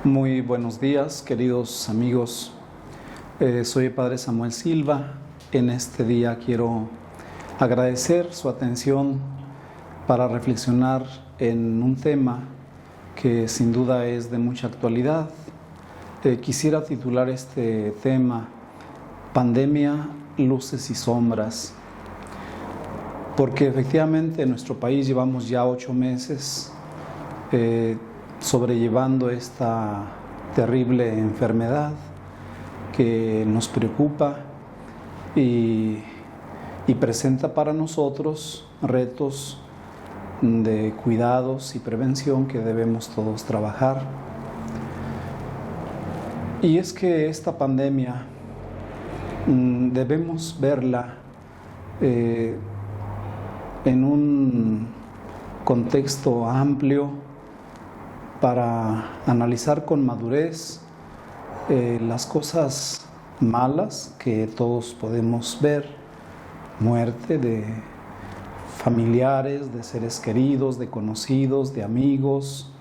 Muy buenos días, queridos amigos. Soy el Padre Samuel Silva. En este día quiero agradecer su atención para reflexionar en un tema que sin duda es de mucha actualidad. Quisiera titular este tema Pandemia, luces y sombras, porque efectivamente en nuestro país llevamos ya 8 meses sobrellevando esta terrible enfermedad que nos preocupa y presenta para nosotros retos de cuidados y prevención que debemos todos trabajar. Y es que esta pandemia debemos verla en un contexto amplio para analizar con madurez las cosas malas que todos podemos ver, muerte de familiares, de seres queridos, de conocidos, de amigos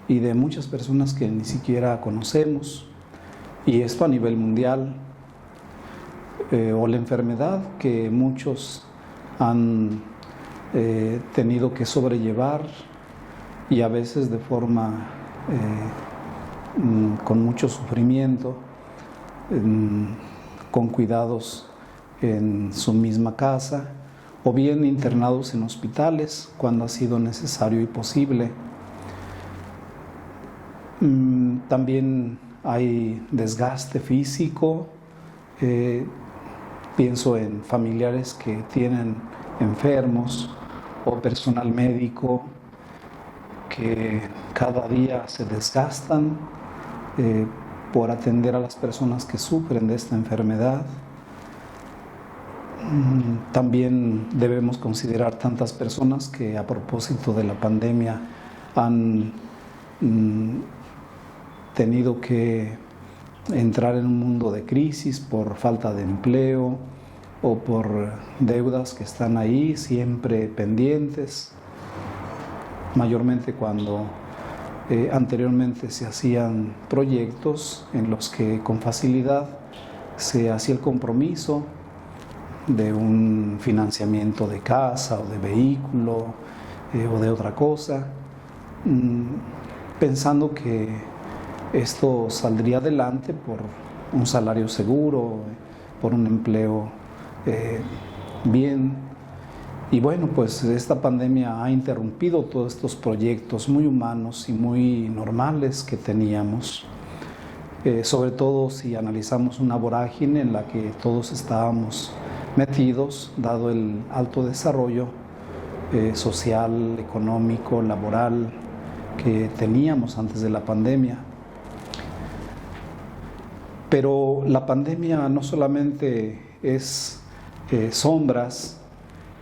y de muchas personas que ni siquiera conocemos, y esto a nivel mundial, o la enfermedad que muchos han tenido que sobrellevar, y a veces de forma con mucho sufrimiento, con cuidados en su misma casa o bien internados en hospitales cuando ha sido necesario y posible. También hay desgaste físico. Pienso en familiares que tienen enfermos o personal médico que cada día se desgastan por atender a las personas que sufren de esta enfermedad. También debemos considerar tantas personas que a propósito de la pandemia han tenido que entrar en un mundo de crisis por falta de empleo o por deudas que están ahí siempre pendientes. Mayormente cuando anteriormente se hacían proyectos en los que con facilidad se hacía el compromiso de un financiamiento de casa o de vehículo o de otra cosa, pensando que esto saldría adelante por un salario seguro, por un empleo bien. Y bueno, pues esta pandemia ha interrumpido todos estos proyectos muy humanos y muy normales que teníamos, sobre todo si analizamos una vorágine en la que todos estábamos metidos, dado el alto desarrollo social, económico, laboral que teníamos antes de la pandemia. Pero la pandemia no solamente es sombras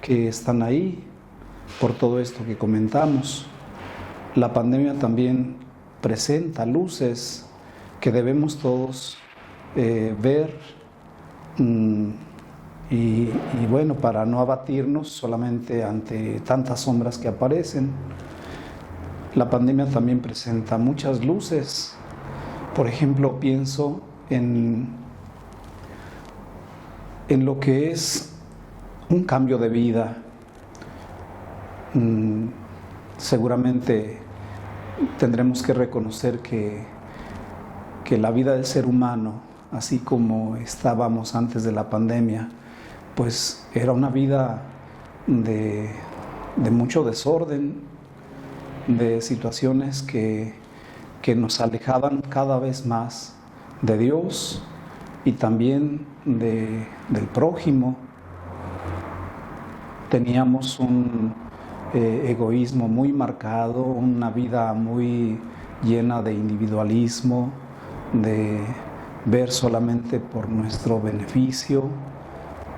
que están ahí por todo esto que comentamos. La pandemia también presenta luces que debemos todos ver y bueno, para no abatirnos solamente ante tantas sombras que aparecen. La pandemia también presenta muchas luces. Por ejemplo, pienso en lo que es un cambio de vida. Seguramente tendremos que reconocer que la vida del ser humano, así como estábamos antes de la pandemia, pues era una vida de mucho desorden, de situaciones que nos alejaban cada vez más de Dios y también del prójimo. Teníamos un egoísmo muy marcado, una vida muy llena de individualismo, de ver solamente por nuestro beneficio,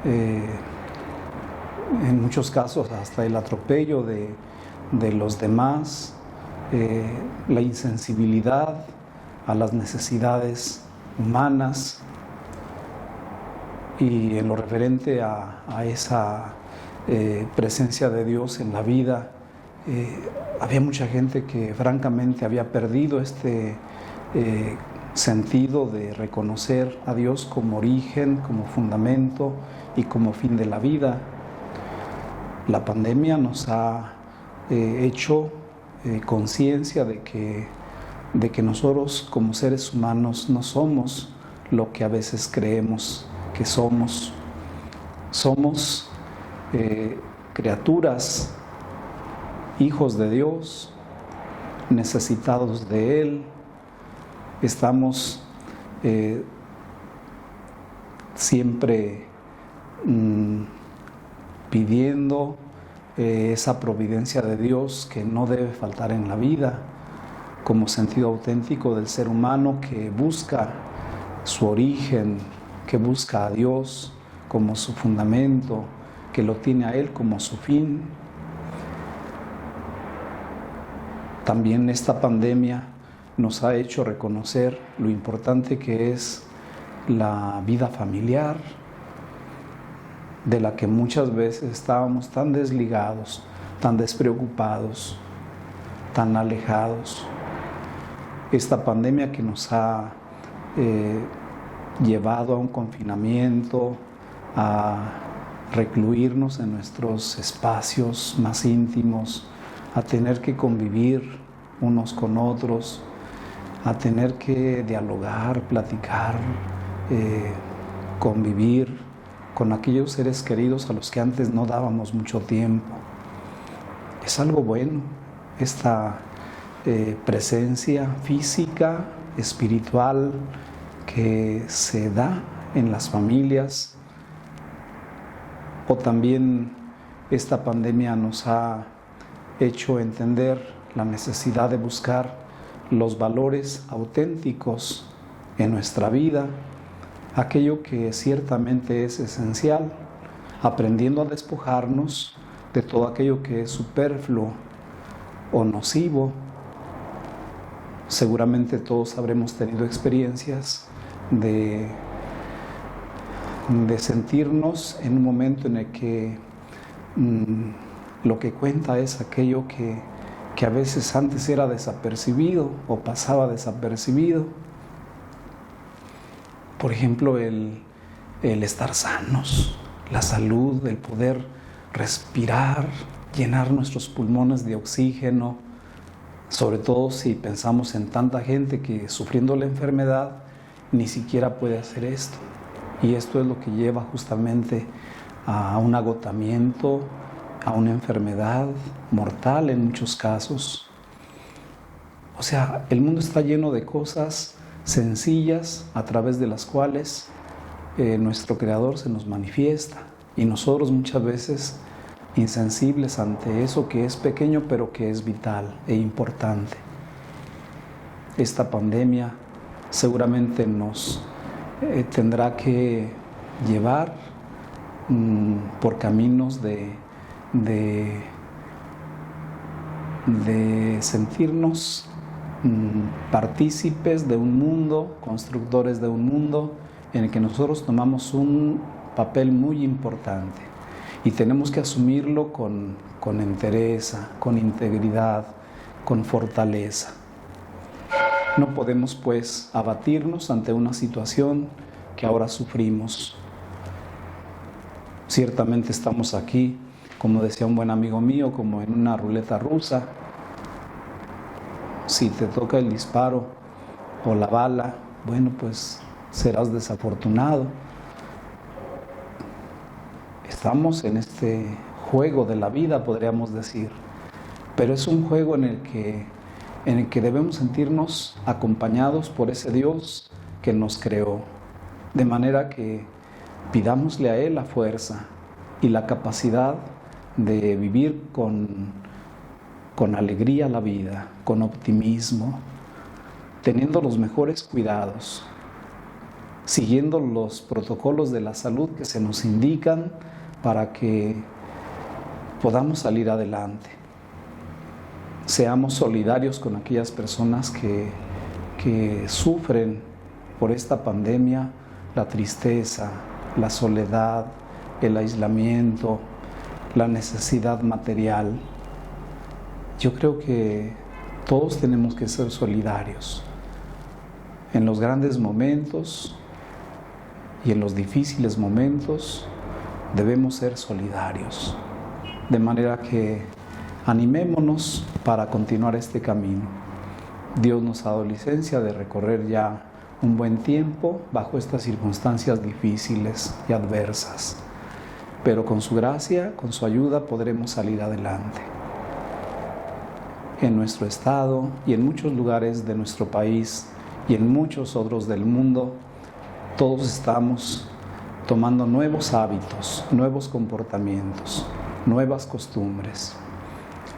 en muchos casos hasta el atropello de los demás, la insensibilidad a las necesidades humanas. Y en lo referente a esa presencia de Dios en la vida, había mucha gente que francamente había perdido este sentido de reconocer a Dios como origen, como fundamento y como fin de la vida. La pandemia nos ha hecho conciencia de que nosotros como seres humanos no somos lo que a veces creemos que somos. Somos criaturas, hijos de Dios, necesitados de Él. Estamos siempre pidiendo esa providencia de Dios que no debe faltar en la vida, como sentido auténtico del ser humano que busca su origen, que busca a Dios como su fundamento, que lo tiene a Él como su fin. También esta pandemia nos ha hecho reconocer lo importante que es la vida familiar, de la que muchas veces estábamos tan desligados, tan despreocupados, tan alejados. Esta pandemia que nos ha llevado a un confinamiento, a recluirnos en nuestros espacios más íntimos, a tener que convivir unos con otros, a tener que dialogar, platicar, convivir con aquellos seres queridos a los que antes no dábamos mucho tiempo. Es algo bueno esta presencia física, espiritual, que se da en las familias. O también esta pandemia nos ha hecho entender la necesidad de buscar los valores auténticos en nuestra vida, aquello que ciertamente es esencial, aprendiendo a despojarnos de todo aquello que es superfluo o nocivo. Seguramente todos habremos tenido experiencias de sentirnos en un momento en el que lo que cuenta es aquello que a veces antes era desapercibido o pasaba desapercibido. Por ejemplo, el estar sanos, la salud, el poder respirar, llenar nuestros pulmones de oxígeno, sobre todo si pensamos en tanta gente que sufriendo la enfermedad ni siquiera puede hacer esto. Y esto es lo que lleva justamente a un agotamiento, a una enfermedad mortal en muchos casos. O sea, el mundo está lleno de cosas sencillas a través de las cuales nuestro Creador se nos manifiesta, y nosotros muchas veces insensibles ante eso que es pequeño pero que es vital e importante. Esta pandemia seguramente nos tendrá que llevar por caminos de sentirnos partícipes de un mundo, constructores de un mundo en el que nosotros tomamos un papel muy importante y tenemos que asumirlo con entereza, con integridad, con fortaleza. No podemos pues abatirnos ante una situación que ahora sufrimos. Ciertamente estamos aquí, como decía un buen amigo mío, como en una ruleta rusa. Si te toca el disparo o la bala, bueno, pues serás desafortunado. Estamos en este juego de la vida, podríamos decir, pero es un juego en el que debemos sentirnos acompañados por ese Dios que nos creó, de manera que pidámosle a Él la fuerza y la capacidad de vivir con alegría la vida, con optimismo, teniendo los mejores cuidados, siguiendo los protocolos de la salud que se nos indican para que podamos salir adelante. Seamos solidarios con aquellas personas que sufren por esta pandemia la tristeza, la soledad, el aislamiento, la necesidad material. Yo creo que todos tenemos que ser solidarios. En los grandes momentos y en los difíciles momentos debemos ser solidarios, de manera que animémonos para continuar este camino. Dios nos ha dado licencia de recorrer ya un buen tiempo bajo estas circunstancias difíciles y adversas, pero con su gracia, con su ayuda podremos salir adelante. En nuestro estado y en muchos lugares de nuestro país y en muchos otros del mundo, todos estamos tomando nuevos hábitos, nuevos comportamientos, nuevas costumbres.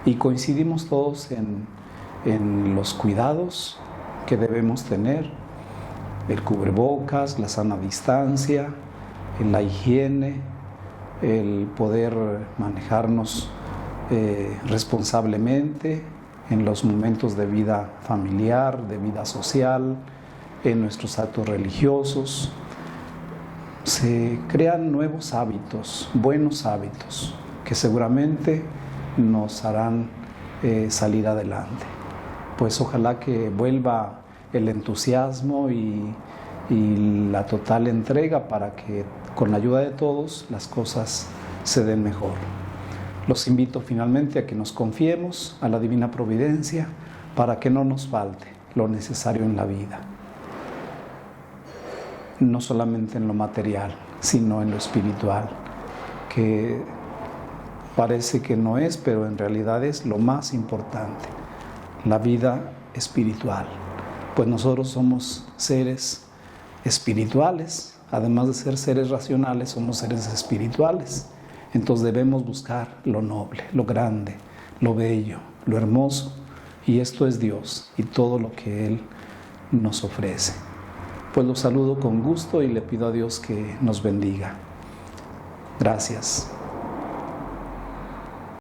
Y coincidimos todos en los cuidados que debemos tener, el cubrebocas, la sana distancia, la higiene, el poder manejarnos responsablemente en los momentos de vida familiar, de vida social, en nuestros actos religiosos. Se crean nuevos hábitos, buenos hábitos, que seguramente nos harán salir adelante. Pues ojalá que vuelva el entusiasmo y la total entrega para que con la ayuda de todos las cosas se den mejor. Los invito finalmente a que nos confiemos a la divina providencia para que no nos falte lo necesario en la vida. No solamente en lo material, sino en lo espiritual, que parece que no es, pero en realidad es lo más importante, la vida espiritual. Pues nosotros somos seres espirituales, además de ser seres racionales, somos seres espirituales. Entonces debemos buscar lo noble, lo grande, lo bello, lo hermoso, y esto es Dios y todo lo que Él nos ofrece. Pues los saludo con gusto y le pido a Dios que nos bendiga. Gracias.